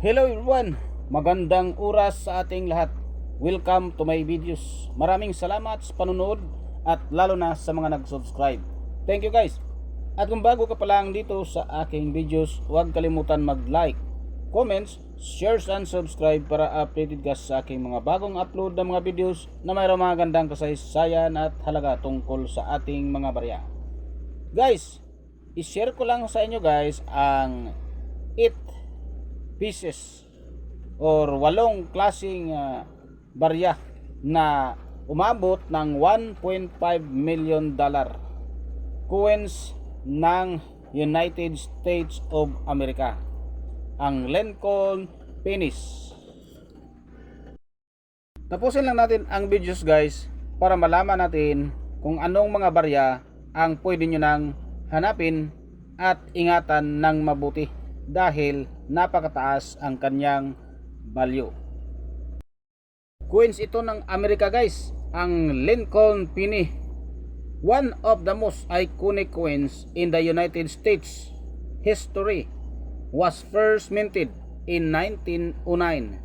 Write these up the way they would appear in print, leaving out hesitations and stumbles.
Hello everyone! Magandang oras sa ating lahat. Welcome to my videos. Maraming salamat sa panunood at lalo na sa mga nag-subscribe. Thank you guys! At kung bago ka pa lang dito sa aking videos, huwag kalimutan mag-like, comments, shares and subscribe para updated ka sa aking mga bagong upload na mga videos na mayroong mga gandang kasaysayan at halaga tungkol sa ating mga barya. Guys, i-share ko lang sa inyo guys ang 8 pieces or 8 klaseng barya na umabot ng 1.5 million dollar coins ng United States of America, ang Lincoln pennies. Tapusin lang natin ang videos guys para malaman natin kung anong mga barya ang pwede nyo nang hanapin at ingatan ng mabuti dahil napakataas ang kanyang value. Coins ito ng Amerika guys, ang Lincoln penny, one of the most iconic coins in the United States history, was first minted in 1909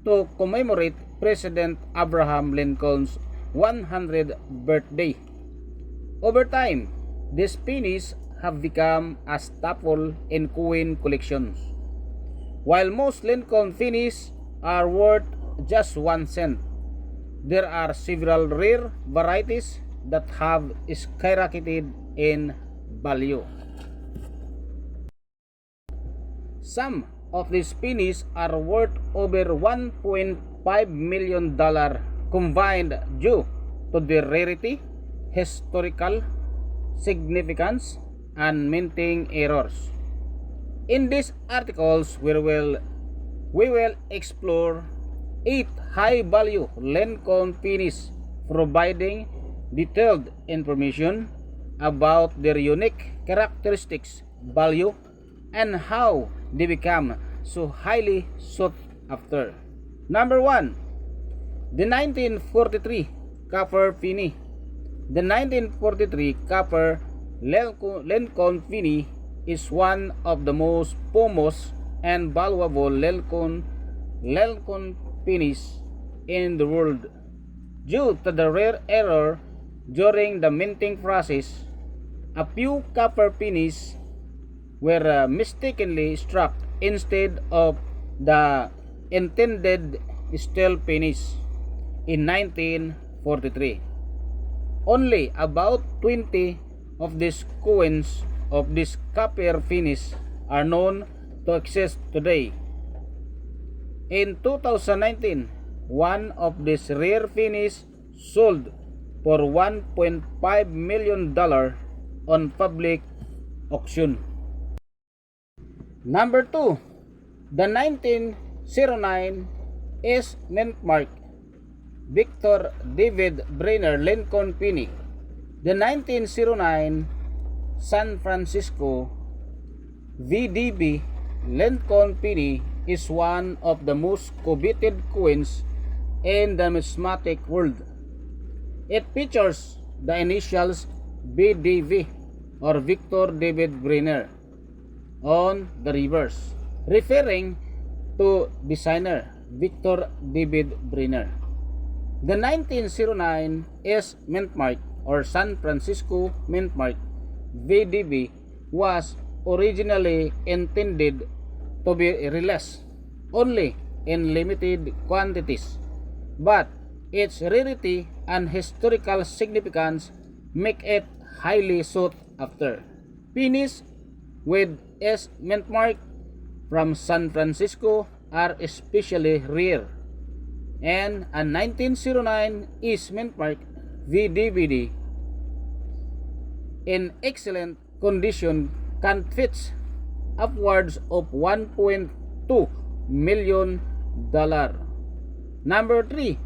to commemorate President Abraham Lincoln's 100th birthday. Over time, these pennies have become a staple in coin collections. While most Lincoln pennies are worth just 1 cent, there are several rare varieties that have skyrocketed in value. Some of these pennies are worth over 1.5 million dollar combined due to their rarity, historical significance, and minting errors. In these articles, we will explore 8 high-value Lincoln pennies, providing detailed information about their unique characteristics, value, and how they become so highly sought after. Number 1. The 1943 copper penny. The 1943 copper Lincoln penny is one of the most famous and valuable Lincoln pennies in the world. Due to the rare error during the minting process, a few copper pennies were mistakenly struck instead of the intended steel pennies in 1943. Only about 20 of these coins of this copper pennies are known to exist today. In 2019, one of these rare pennies sold for $1.5 million on public auction. Number 2, the 1909 is mint mark Victor David Brenner Lincoln penny. The 1909 San Francisco VDB Lincoln penny is one of the most coveted coins in the numismatic world. It features the initials BDV or Victor David Brenner on the reverse, referring to designer Victor David Brenner. The 1909 S mint mark or San Francisco mint mark VDB was originally intended to be released only in limited quantities, but its rarity and historical significance make it highly sought after. Pennies with S mint mark from San Francisco are especially rare, and a 1909 is mint mark VDBD in excellent condition can fetch upwards of $1.2 million. Number 3,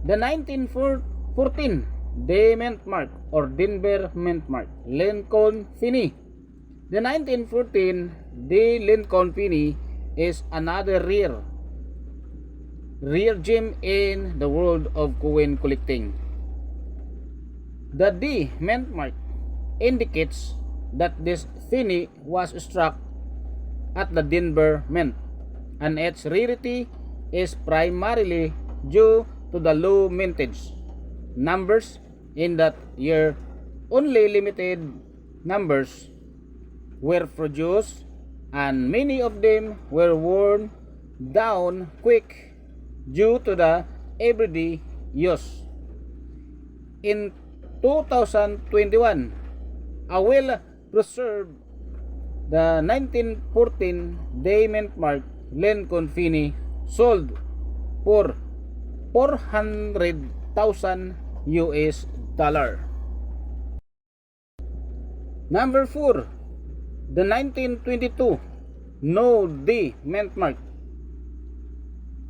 the 1914 D mint mark or Denver mint mark Lincoln penny. The 1914 D Lincoln penny is another rare gem in the world of coin collecting. The D mint mark indicates that this penny was struck at the Denver Mint, and its rarity is primarily due to the low mintage numbers in that year. Only limited numbers were produced, and many of them were worn down quick due to the everyday use. In 2021, a well-preserved the 1914 Diamond Mark Lincoln Fini sold for $400,000 US. Number 4, the 1922 No D Mint Mark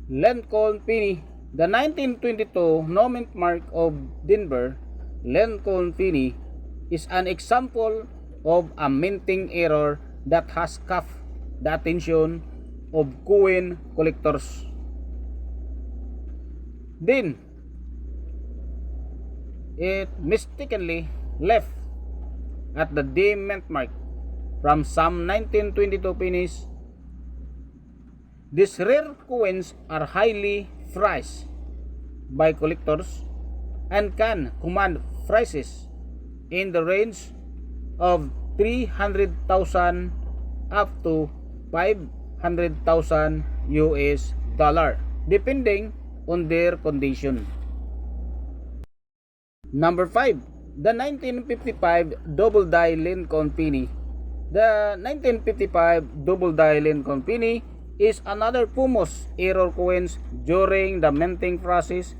Lincoln Penny. The 1922 No Mint Mark of Denver Lincoln Penny is an example of a minting error that has caught the attention of coin collectors. Then, it mistakenly left at the D Mint Mark from some 1922 pennies. These rare coins are highly prized by collectors and can command prices in the range of $300,000 up to $500,000 US, depending on their condition. Number 5, the 1955 Double Die Lincoln Penny. The 1955 Double Die Lincoln Penny is another famous error coins during the minting process.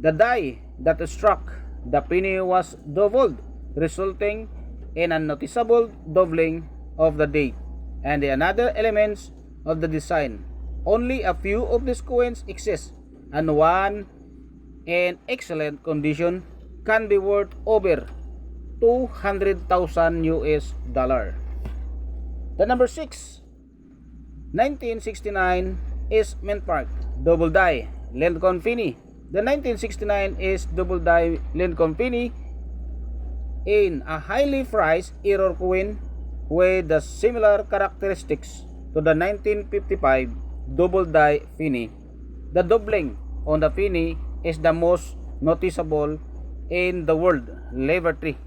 The die that struck the penny was doubled, resulting in a noticeable doubling of the date and the other elements of the design. Only a few of these coins exist, and one in excellent condition can be worth over $200,000 US. The number 6, 1969 is Mint Mark Double Die Lincoln Penny. The 1969 is Double Die Lincoln Penny in a highly prized error coin with the similar characteristics to the 1955 Double Die Penny. The doubling on the penny is the most noticeable in the word Liberty,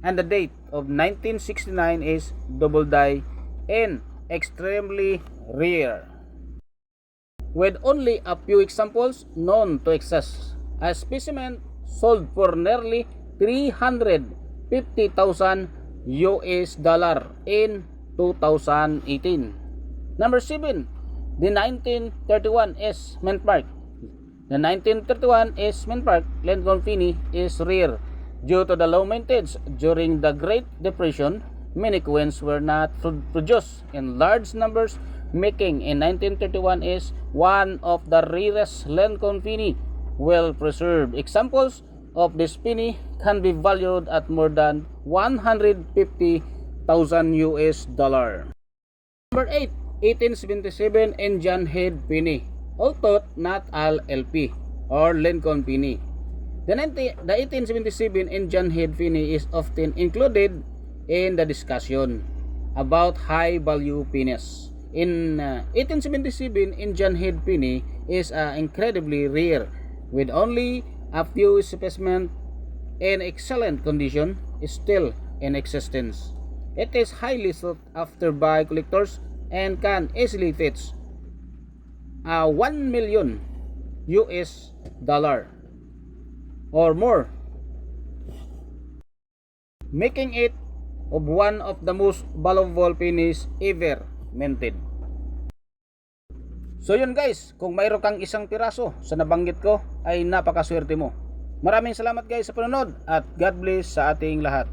and the date of 1969 is Double Die and extremely rare, with only a few examples known to exist. A specimen sold for nearly $350,000 US in 2018. Number 7, the 1931 S Mint Mark. The 1931 S Mint Mark Lincoln Penny is rare due to the low mintage during the Great Depression. Many coins were not produced in large numbers, making in 1931 is one of the rarest Lincoln Penny. Well-preserved examples of this penny can be valued at more than $150,000 US. Number 8, 1877 Indian Head Penny, although not LLP or Lincoln Penny. The 1877 Indian Head Penny is often included in the discussion about high value pennies. In 1877 Indian Head Penny is incredibly rare, with only a few specimens in excellent condition still in existence. It is highly sought after by collectors and can easily fetch $1 million US or more, making it of one of the most valuable pennies ever minted. So yun guys, kung mayroon kang isang piraso sa nabanggit ko ay napakaswerte mo. Maraming salamat guys sa panonood at God bless sa ating lahat.